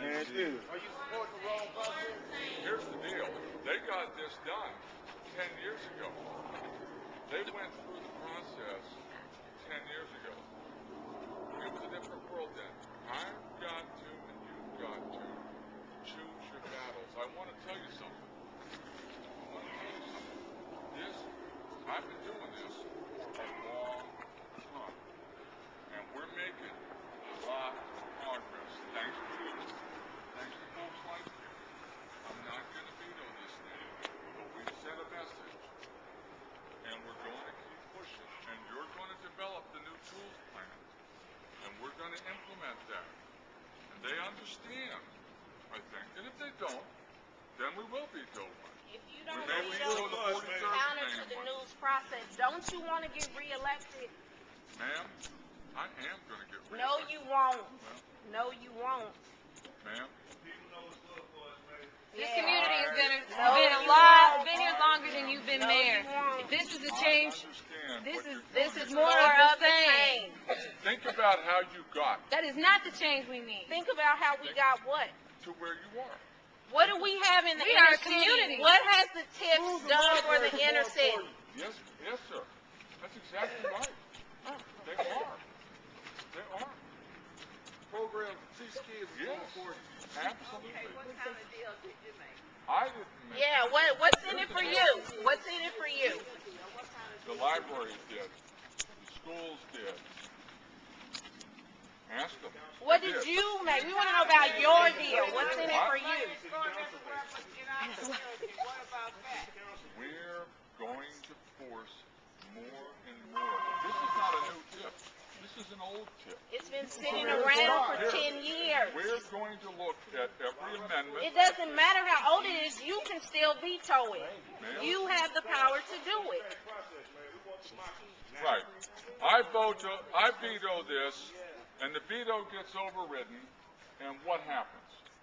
Are you supporting the wrong process? Here's the deal. They got this done 10 years ago. They went through the process 10 years ago. It was a different world then. I've got to, and you've got to, choose your battles. I want to tell you something. I've been doing this for a long time. And we're making a lot of progress thanks to you. Thanks to folks like you. I'm not going to veto this thing, but we've sent a message. And we're going to keep pushing. And you're going to develop the new tools plan. And we're going to implement that. And they understand, I think. And if they don't, then we will veto one. If you don't counter to the news process, don't you want to get reelected? Ma'am, I am going to get reelected. No, you won't. Well, no, you won't. Ma'am. This community has been here longer than you've been mayor. This is a change. This is more of the same. Think about how you got. That is not the change we need. Think about how we got what? To where you are. What do we have in the inner city? What has the TIPS done for the inner city? Yes, sir. That's exactly right. They are. They are. Programs to teach kids. Yes, absolutely. Okay, what kind of deal did you make? I didn't make Yeah, what's in it for you? What's in it for you? The libraries did. The schools did. Ask them. What did you make? We want to know about your deal. What's in it for you? What about that? We're going to force more and more. This is not a new tip. This is an old tip. It's been sitting around for 10 years. We're going to look at every amendment. It doesn't matter how old it is. You can still veto it. You have the power to do it. Right. I veto this, and the veto gets overridden, and what happens?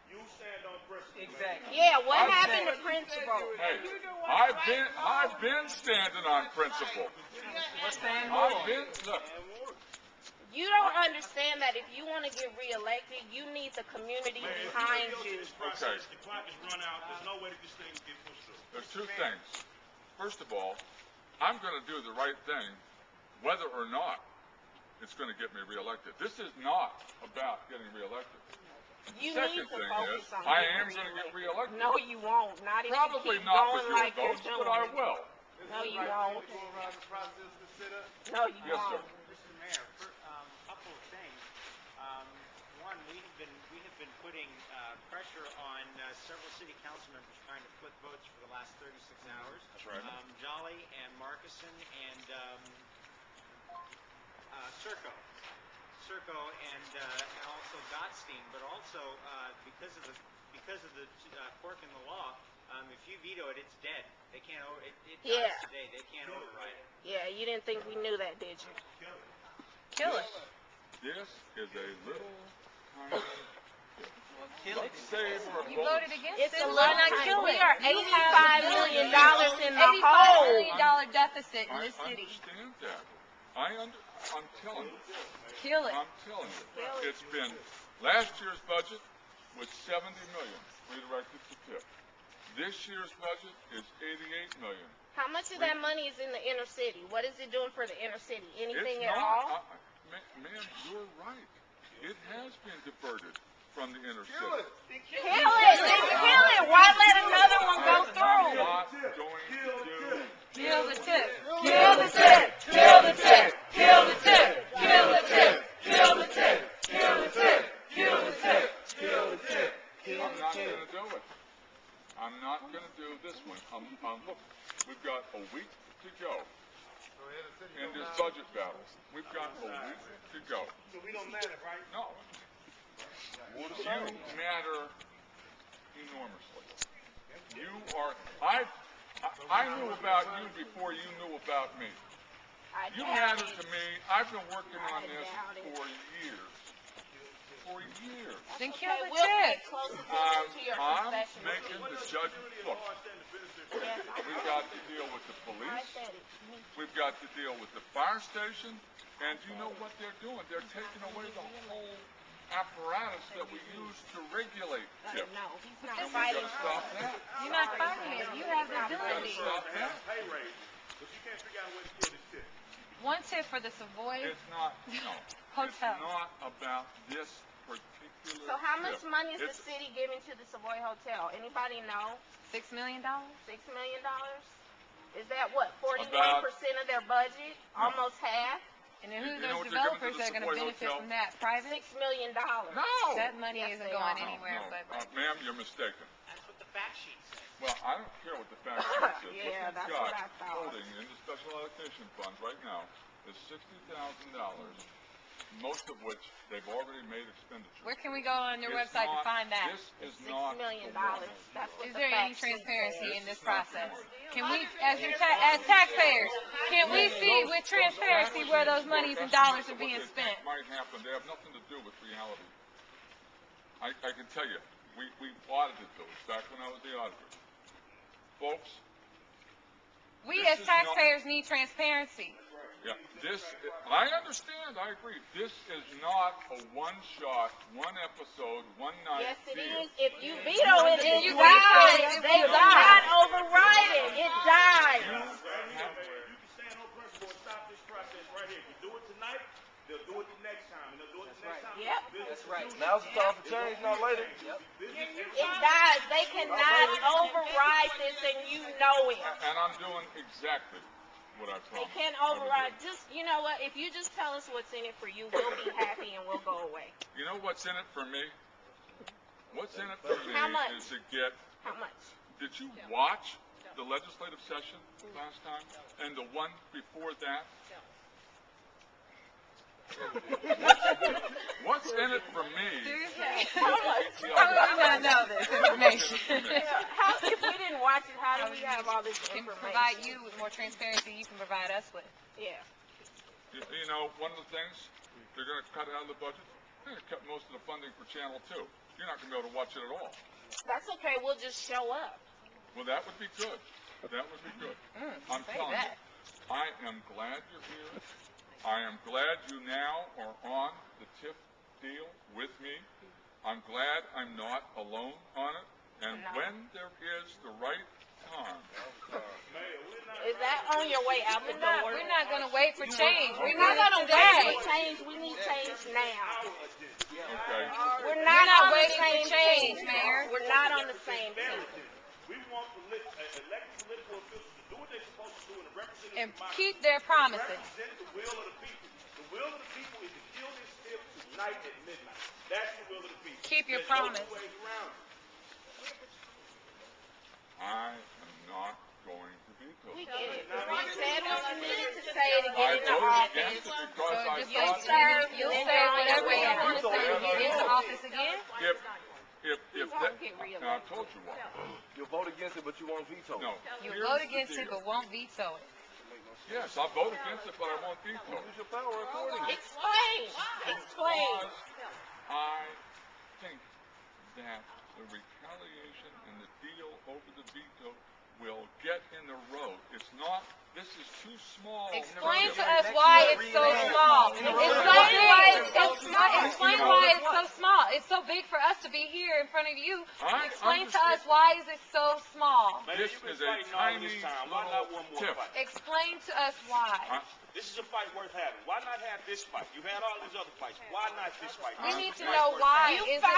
You stand on principle. Exactly. Yeah, what happened to principle? Hey, I've been standing on principle. Look. You don't understand that if you want to get reelected, you need the community behind you. Okay. The clock is run out. There's no way that this thing will get pushed through. There's two things. First of all, I'm going to do the right thing, whether or not it's going to get me reelected. This is not about getting reelected. You Second need to thing focus is, on I getting am going to get reelected. reelected. No, you won't. Not if Probably you keep not going with your like you're votes, doing. but I will. No, you won't. No, you Yes, sir. won't. Mr. Mayor, a couple of things. One, we have been putting pressure on several city council members trying to flip votes for the last 36 hours. That's right. Jolly and Markison and Circo and also Gottstein, but also because of the quirk in the law, if you veto it, it's dead. They can't. It dies today. They can't override it. Yeah, you didn't think we knew that, did you? Kill it. This is a little tiny tip. Let's save our You votes. voted against It's it. a Why little not tiny. kill it? We are $85 million in the $85 hole. million deficit in this I city. understand that. I'm telling you. Kill it. I'm telling you. It's been, last year's budget was $70 million redirected to TIP. This year's budget is $88 million. How much of that money is in the inner city? What is it doing for the inner city? Anything It's at not, all? Ma'am, you're right. It has been diverted from the inner city. Kill it! Then kill it! Why let another one go through? I'm not going to do. Kill the tip. Kill the tip! Kill the tip! Kill the tip! Kill the tip! Kill the tip! Kill the tip! Kill the tip! Kill the tip! I'm not going to do it. I'm not going to do this one. Look, we've got a week to go in this budget battle. We've got a week to go. So we don't matter, right? No. You matter enormously. You are. I knew about you before you knew about me. You matter to me. I've been working on this for years. For years. Then kill the We'll tip. get close to your I'm concession. making the judgment. Look, we've got to deal with the police. We've got to deal with the fire station. And you know what they're doing? They're taking away the whole apparatus that we use to regulate TIF. No, he's not And we fighting. gotta stop that. You're not fighting it. You have the We gotta ability. stop that. Pay raises, but you can't figure out a way to kill this tip. One tip for the Savoy It's not, no. Hotel. It's not about this particular So how much tip. money is the It's- city giving to the Savoy Hotel? Anybody know? $6 million. $6 million? Is that what, 41% of their budget? No. Almost half? And then who's You know those what they're giving to developers the that are going to Savoy benefit Hotel? from that? Private? $6 million. No! That money Yes, isn't they going are. anywhere. No. But Ma'am, you're mistaken. That's what the fact sheet says. Well, I don't care what the fact sheet says. Yeah, that's what what I we've got thought. holding in the special allocation funds right now is $60,000, most of which they've already made expenditures. where can we go on their It's website to not- find that? This is $6 not million. the one. That's what Is the there any fact sheet transparency says. in this This is not the process? one. Can we, as taxpayers, can we see with transparency where those monies and dollars are being spent? Might happen. They have nothing to do with reality. I can tell you, we audited those back when I was the auditor. Folks, We This as is not- taxpayers need transparency. yeah, I understand, I agree. This is not a one-shot, one episode, one night Yes, it deal. is. If you veto it, it You dies. veto it, They it cannot dies. override it. It dies. You can stand on principle and stop this process right here. If you do it tonight, they'll do it the next time, and they'll do it the next time. Yep. That's right. Now's the time for change, not later. It dies. They cannot override this, and you know it. And I'm doing exactly what I They promised. can't I would override. do. Just, you know what? If you just tell us what's in it for you, we'll be happy and we'll go away. You know what's in it for me? What's in it for me How much? is to get. How much? Did you watch the legislative session last time and the one before that? What's in it for me? How much? How would you not know this information? How, if we didn't watch it, how do we have all this Can information? provide you with more transparency you can provide us with. Yeah. You know, one of the things they're going to cut out of the budget, they're going to cut most of the funding for Channel 2. You're not going to be able to watch it at all. That's okay. We'll just show up. Well, that would be good. That would be good. I'm say telling that. you, I am glad you're here. I am glad you now are on the TIF deal with me. I'm glad I'm not alone on it. And when there is the right time, Is that on your way out the door? We're not going to wait for change. We We're need not it gonna today. wait for change. We need change now. okay? We're We're not not on the waiting for same change, team. Mayor. We're not on the same team. We want elected political officials to do what they're supposed to do in a representative And democracy. keep their promises. Represent the will of the people. The will of the people is to kill this tip tonight at midnight. That's the will of the people. Keep your There's no promise. two ways around it. I am not going to veto We it. get it. You said what you needed to say to I get in the voted office. against it because I Just You'll thought serve. You'll and say you're on your whatever way you out. want to say to get into office again. if won't that, get reelected. now I told you what. You'll vote against it, but you won't veto it. No. You'll here's vote the against it, deal. but won't veto it. Yes, I'll vote against it, but I won't veto it. Use your power accordingly. Explain. Explain. Because I think that the retaliation and the deal over the veto will get in the road. It's not, this is too small. Explain to us why it's so small. Explain why it's so small. Explain why it's so small. It's so big for us to be here in front of you. I Explain to understand. us why is it so small. Man, This you've been is a fighting all of this tiny time. Why not one more tip. fight? Explain to us why. This is a fight worth having. Why not have this fight? You've had all these other fights. Why not this fight? We This need is to a fight know worth why. having. You Is it